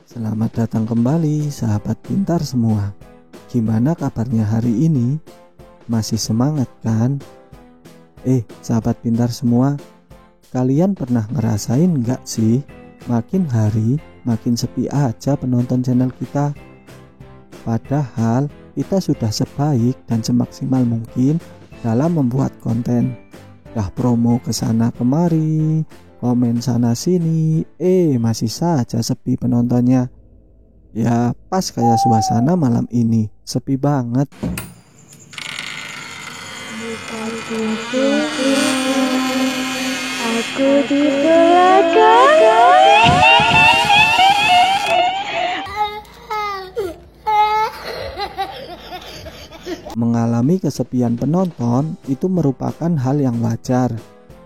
Selamat datang kembali sahabat pintar semua. Gimana kabarnya hari ini? Masih semangat kan? Sahabat pintar semua, kalian pernah ngerasain nggak sih? Makin hari makin sepi aja penonton channel kita. Padahal kita sudah sebaik dan semaksimal mungkin dalam membuat konten. Dah promo kesana kemari, komen sana sini, masih saja sepi penontonnya. Ya pas kayak suasana malam ini, sepi banget. Aku di belakang. Mengalami kesepian penonton itu merupakan hal yang wajar.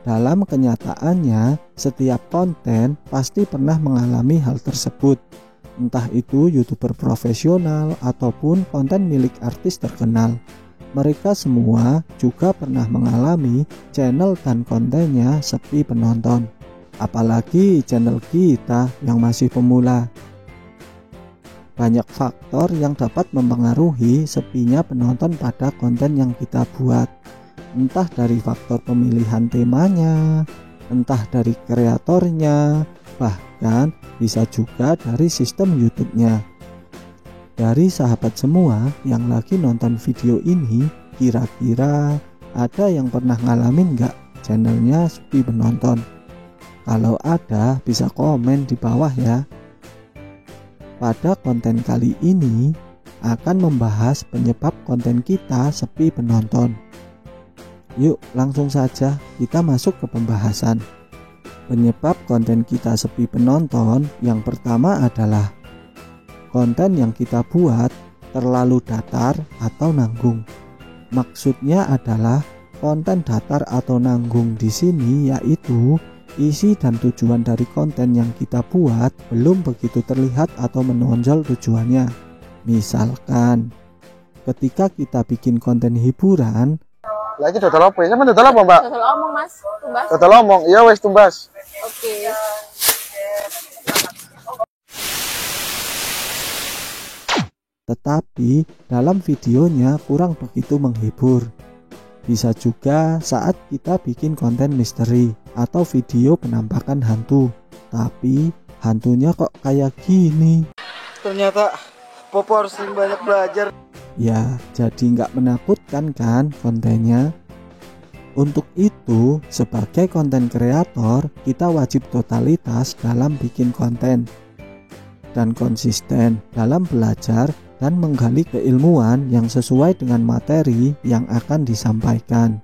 Dalam kenyataannya, setiap konten pasti pernah mengalami hal tersebut. Entah itu YouTuber profesional ataupun konten milik artis terkenal. Mereka semua juga pernah mengalami channel dan kontennya sepi penonton. Apalagi channel kita yang masih pemula. Banyak faktor yang dapat mempengaruhi sepinya penonton pada konten yang kita buat. Entah dari faktor pemilihan temanya, entah dari kreatornya, bahkan bisa juga dari sistem YouTube-nya. Dari sahabat semua yang lagi nonton video ini, kira-kira ada yang pernah ngalamin nggak channelnya sepi penonton? Kalau ada, bisa komen di bawah ya. Pada konten kali ini akan membahas penyebab konten kita sepi penonton. Yuk langsung saja kita masuk ke pembahasan. Penyebab konten kita sepi penonton yang pertama adalah konten yang kita buat terlalu datar atau nanggung. Maksudnya adalah konten datar atau nanggung di sini yaitu isi dan tujuan dari konten yang kita buat belum begitu terlihat atau menonjol tujuannya. Misalkan ketika kita bikin konten hiburan, lagi dodol apa ya? Sama dodol apa, Mbak? Dodol omong, Mas. Tumbas. Dodol omong. Iya wes tumbas. Oke. tetapi dalam videonya kurang begitu menghibur. Bisa juga saat kita bikin konten misteri atau video penampakan hantu, tapi hantunya kok kayak gini. Ternyata Popo harus sering banyak belajar. Ya, jadi nggak menakutkan kan kontennya? Untuk itu, sebagai konten kreator, kita wajib totalitas dalam bikin konten dan konsisten dalam belajar dan menggali keilmuan yang sesuai dengan materi yang akan disampaikan.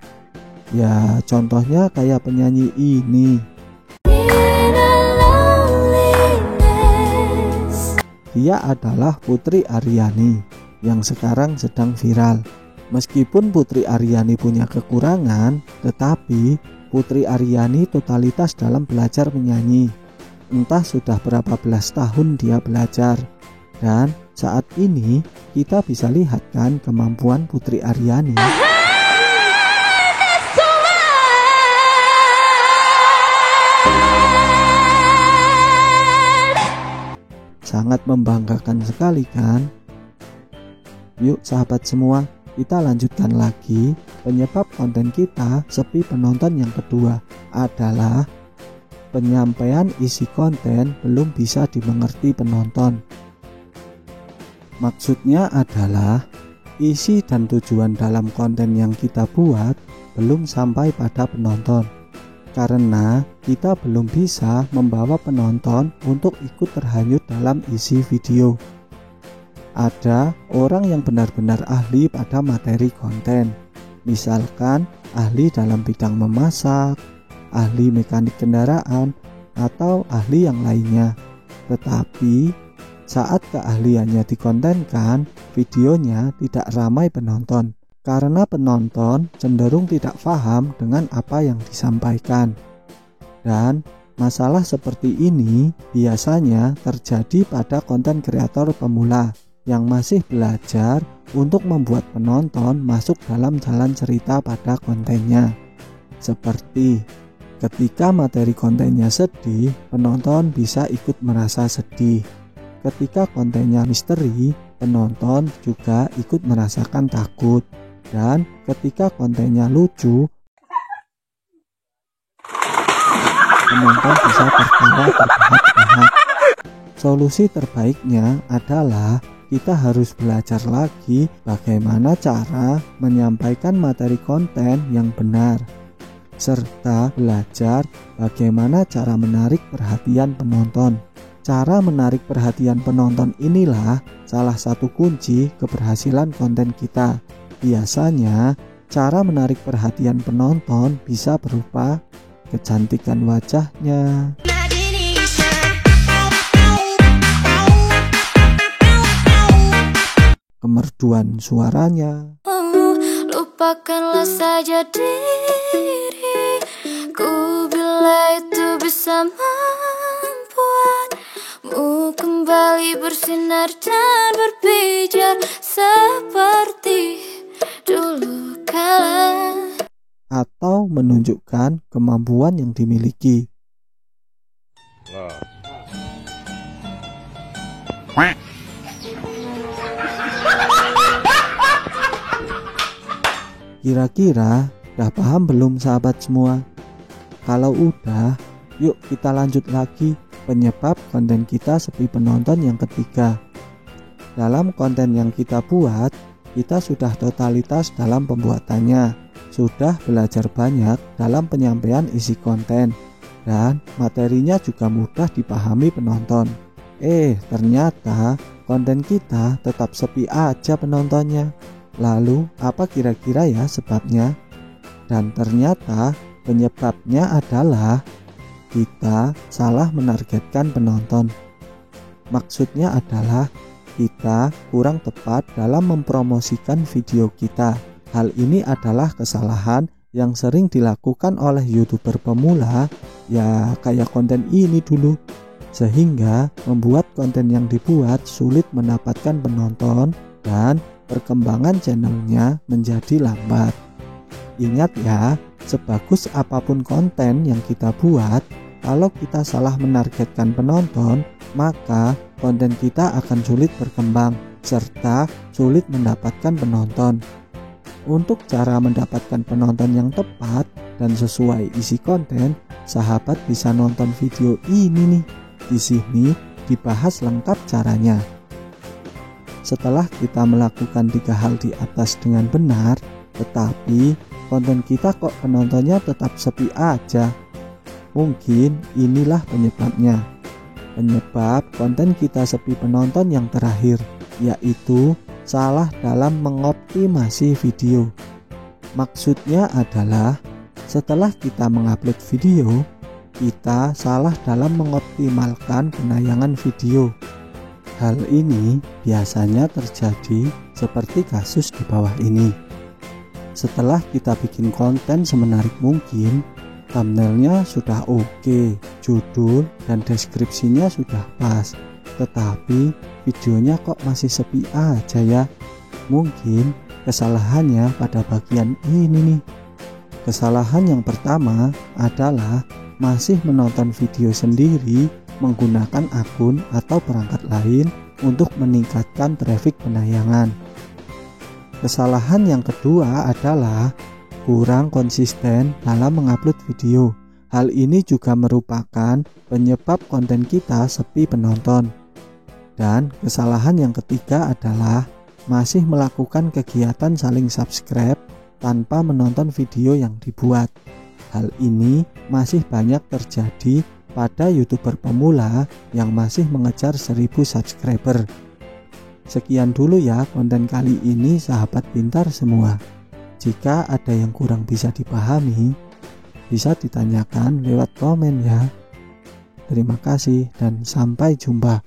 Ya, contohnya kayak penyanyi ini. Dia adalah Putri Aryani yang sekarang sedang viral. Meskipun Putri Aryani punya kekurangan, tetapi Putri Aryani totalitas dalam belajar menyanyi. Entah sudah berapa belas tahun dia belajar. Dan saat ini kita bisa lihat kan kemampuan Putri Aryani. Sangat membanggakan sekali kan? Yuk sahabat semua, kita lanjutkan lagi. Penyebab konten kita sepi penonton yang kedua adalah penyampaian isi konten belum bisa dimengerti penonton. Maksudnya adalah isi dan tujuan dalam konten yang kita buat belum sampai pada penonton. Karena kita belum bisa membawa penonton untuk ikut terhanyut dalam isi video. Ada orang yang benar-benar ahli pada materi konten. Misalkan ahli dalam bidang memasak, ahli mekanik kendaraan, atau ahli yang lainnya. Tetapi saat keahliannya dikontenkan, videonya tidak ramai penonton. Karena penonton cenderung tidak paham dengan apa yang disampaikan. Dan masalah seperti ini biasanya terjadi pada konten kreator pemula yang masih belajar untuk membuat penonton masuk dalam jalan cerita pada kontennya. Seperti ketika materi kontennya sedih, penonton bisa ikut merasa sedih. Ketika kontennya misteri, penonton juga ikut merasakan takut. Dan ketika kontennya lucu, penonton bisa tertawa terbahak-bahak. Solusi terbaiknya adalah kita harus belajar lagi bagaimana cara menyampaikan materi konten yang benar, serta belajar bagaimana cara menarik perhatian penonton. Cara menarik perhatian penonton inilah salah satu kunci keberhasilan konten kita. Biasanya, cara menarik perhatian penonton bisa berupa kecantikan wajahnya, kemerduan suaranya, lupakanlah saja diriku bila itu bisa membuatmu kembali bersinar dan berpijar seperti dulu kala, atau menunjukkan kemampuan yang dimiliki. Kira-kira udah paham belum sahabat semua? Kalau udah, yuk kita lanjut lagi penyebab konten kita sepi penonton yang ketiga. Dalam konten yang kita buat, kita sudah totalitas dalam pembuatannya, sudah belajar banyak dalam penyampaian isi konten, dan materinya juga mudah dipahami penonton. Ternyata konten kita tetap sepi aja penontonnya. Lalu apa kira-kira ya sebabnya? Dan ternyata penyebabnya adalah kita salah menargetkan penonton. Maksudnya adalah kita kurang tepat dalam mempromosikan video kita. Hal ini adalah kesalahan yang sering dilakukan oleh YouTuber pemula, ya kayak konten ini dulu, sehingga membuat konten yang dibuat sulit mendapatkan penonton dan perkembangan channelnya menjadi lambat. Ingat ya, sebagus apapun konten yang kita buat, kalau kita salah menargetkan penonton, maka konten kita akan sulit berkembang serta sulit mendapatkan penonton. Untuk cara mendapatkan penonton yang tepat dan sesuai isi konten, sahabat bisa nonton video ini nih. Di sini dibahas lengkap caranya. Setelah kita melakukan 3 hal di atas dengan benar, tetapi konten kita kok penontonnya tetap sepi aja. Mungkin inilah penyebabnya. Penyebab konten kita sepi penonton yang terakhir, yaitu salah dalam mengoptimasi video. Maksudnya adalah setelah kita mengupload video, kita salah dalam mengoptimalkan penayangan video. Hal ini biasanya terjadi seperti kasus di bawah ini. Setelah kita bikin konten semenarik mungkin, thumbnailnya sudah oke, judul dan deskripsinya sudah pas, tetapi videonya kok masih sepi aja ya. Mungkin kesalahannya pada bagian ini nih. Kesalahan yang pertama adalah masih menonton video sendiri menggunakan akun atau perangkat lain untuk meningkatkan traffic penayangan. Kesalahan yang kedua adalah kurang konsisten dalam mengupload video. Hal ini juga merupakan penyebab konten kita sepi penonton. Dan kesalahan yang ketiga adalah masih melakukan kegiatan saling subscribe tanpa menonton video yang dibuat. Hal ini masih banyak terjadi pada YouTuber pemula yang masih mengejar 1000 subscriber. Sekian dulu ya konten kali ini sahabat pintar semua. Jika ada yang kurang bisa dipahami, bisa ditanyakan lewat komen ya. Terima kasih dan sampai jumpa.